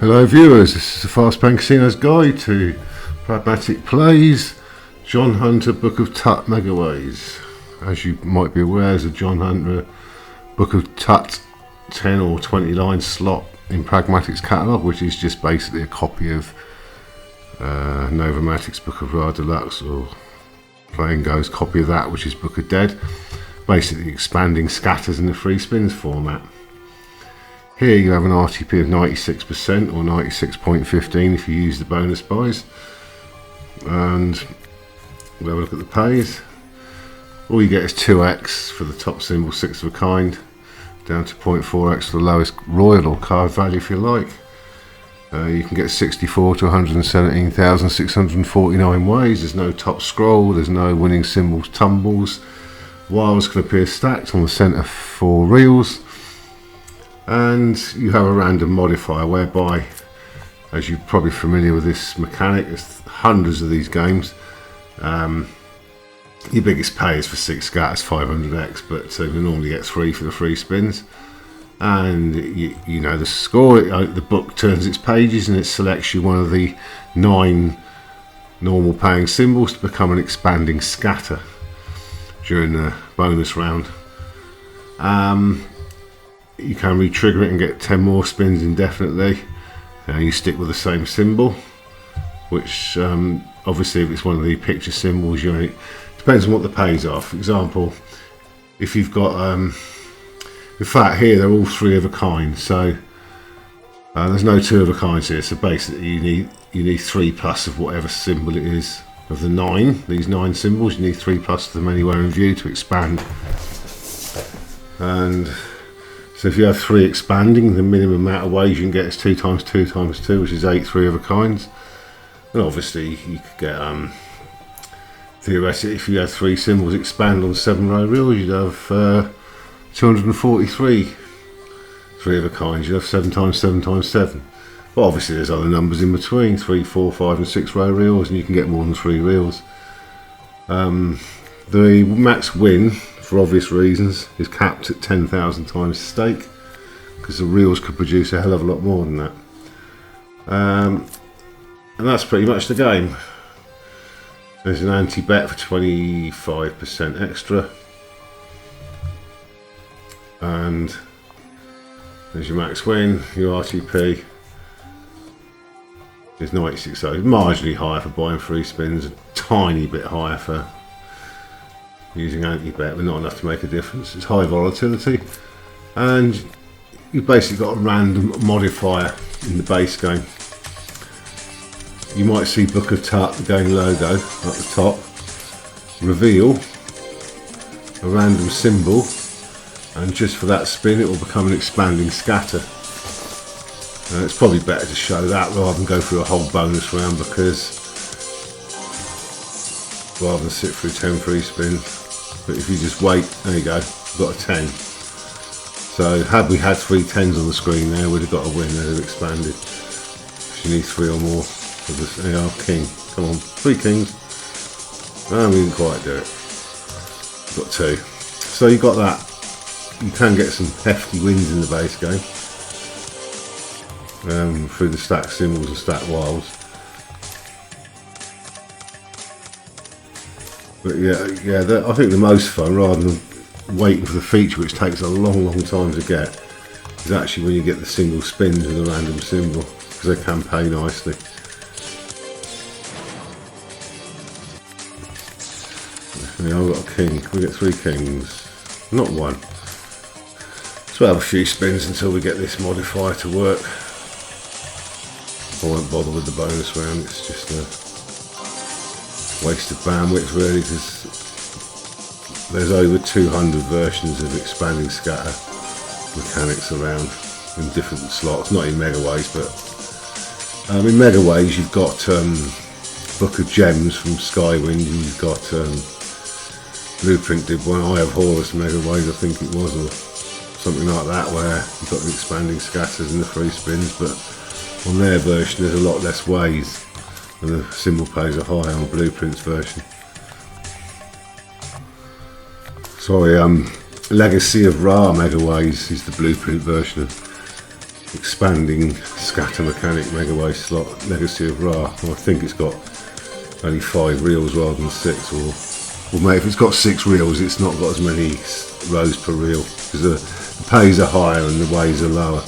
Hello viewers, this is the Fast Paying Casino's guide to Pragmatic Plays, John Hunter Book of Tut Megaways. As you might be aware, there's a John Hunter Book of Tut 10 or 20 line slot in Pragmatic's catalogue, which is just basically a copy of Novamatic's Book of Ra Deluxe, or Playing Go's copy of that, which is Book of Dead, basically expanding scatters in the free spins format. Here you have an RTP of 96% or 96.15 if you use the bonus buys. And we'll have a look at the pays. All you get is 2x for the top symbol, 6 of a kind, down to 0.4x for the lowest royal or card value if you like. You can get 64 to 117,649 ways. There's no top scroll, there's no winning symbols tumbles. Wilds can appear stacked on the centre 4 reels. And you have a random modifier whereby, as you're probably familiar with this mechanic, there's hundreds of these games. Your biggest pay is for 6 scatters, 500x, but you normally get 3 for the free spins. And you know the score. The book turns its pages and it selects you one of the 9 normal paying symbols to become an expanding scatter during the bonus round. You can re-trigger it and get 10 more spins indefinitely. You stick with the same symbol, which obviously if it's one of the picture symbols, it depends on what the pays are. For example, if you've got in fact here they're all 3 of a kind, so there's no 2 of a kinds here, so basically you need 3 plus of whatever symbol it is of the 9, these 9 symbols. You need 3 plus of them anywhere in view to expand. And so if you have 3 expanding, the minimum amount of ways you can get is 2 times 2 times 2, which is 8 3 of a kinds. And obviously you could get, theoretically, if you had 3 symbols expand on 7 row reels, you'd have 243 3 of a kinds. You'd have 7 times 7 times 7. But obviously there's other numbers in between, 3, 4, 5 and 6 row reels, and you can get more than 3 reels. The max win, for obvious reasons, is capped at 10,000 times stake, because the reels could produce a hell of a lot more than that. And that's pretty much the game. There's an anti-bet for 25% extra, and there's your max win. Your RTP is 96, so it's marginally higher for buying free spins, a tiny bit higher for using anti-bet, but not enough to make a difference. It's high volatility, and you've basically got a random modifier in the base game. You might see Book of Tut, the game logo at the top, reveal a random symbol, and just for that spin it will become an expanding scatter. It's probably better to show that rather than go through a whole bonus round, because rather than sit through 10 free spins. But if you just wait, there you go, we've got a 10. So had we had 3 10s on the screen there, we'd have got a win. They'd have expanded. You need 3 or more for this. There you are, king. Come on, 3 kings. No, we didn't quite do it. Got 2. So you got that. You can get some hefty wins in the base game through the stacked symbols and stacked wilds. But yeah, I think the most fun, rather than waiting for the feature, which takes a long time to get, is actually when you get the single spins with a random symbol, because they can pay nicely. Yeah, I've got a king. We get 3 kings, not 1. So we'll have a few spins until we get this modifier to work. I won't bother with the bonus round. It's just a waste of bandwidth really, because there's over 200 versions of expanding scatter mechanics around in different slots, not in Megaways, but in Megaways you've got Book of Gems from Skywind, you've got Blueprint did one, Eye of Horus Megaways I think it was, or something like that, where you've got the expanding scatters and the free spins, but on their version there's a lot less ways. And the symbol pays are high on Blueprint's version. Sorry, Legacy of Ra Megaways is the Blueprint version of expanding scatter mechanic Megaway slot, Legacy of Ra. I think it's got only 5 reels rather than 6, or maybe if it's got 6 reels, it's not got as many rows per reel, because the pays are higher and the ways are lower.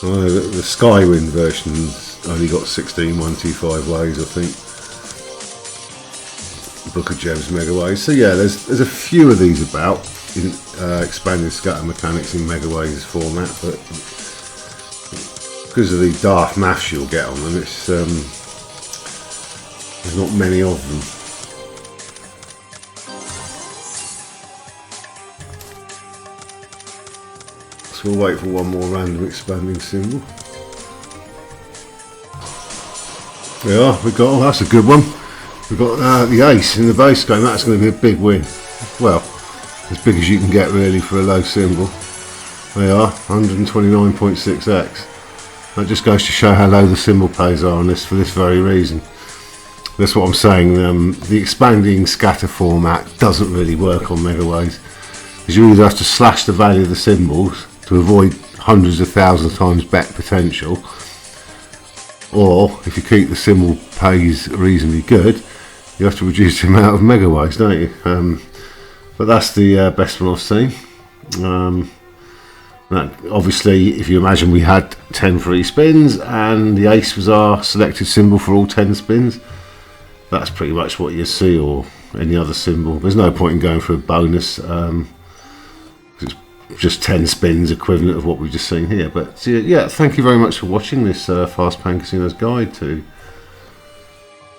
The Skywind version's only got 16 125 ways, I think. Book of Gems Megaways. So yeah, there's a few of these about in expanding scatter mechanics in Megaways format, but because of the daft maths you'll get on them, it's there's not many of them. So we'll wait for one more random expanding symbol. There we are, we got, oh, that's a good one. We've got the ace in the base game. That's going to be a big win. Well, as big as you can get really for a low symbol. They are 129.6x. That just goes to show how low the symbol pays are on this for this very reason. That's what I'm saying. The expanding scatter format doesn't really work on Megaways, because you either have to slash the value of the symbols to avoid hundreds of thousands of times bet potential, or if you keep the symbol pays reasonably good, you have to reduce the amount of Megaways, don't you? But that's the best one I've seen. Obviously, if you imagine we had 10 free spins and the ace was our selected symbol for all 10 spins, that's pretty much what you see, or any other symbol. There's no point in going for a bonus. It's just 10 spins equivalent of what we've just seen here. But yeah, thank you very much for watching this Fast Paying Casinos guide to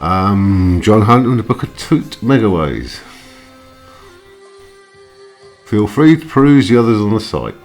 John Hunt and the Book of Tut Megaways. Feel free to peruse the others on the site.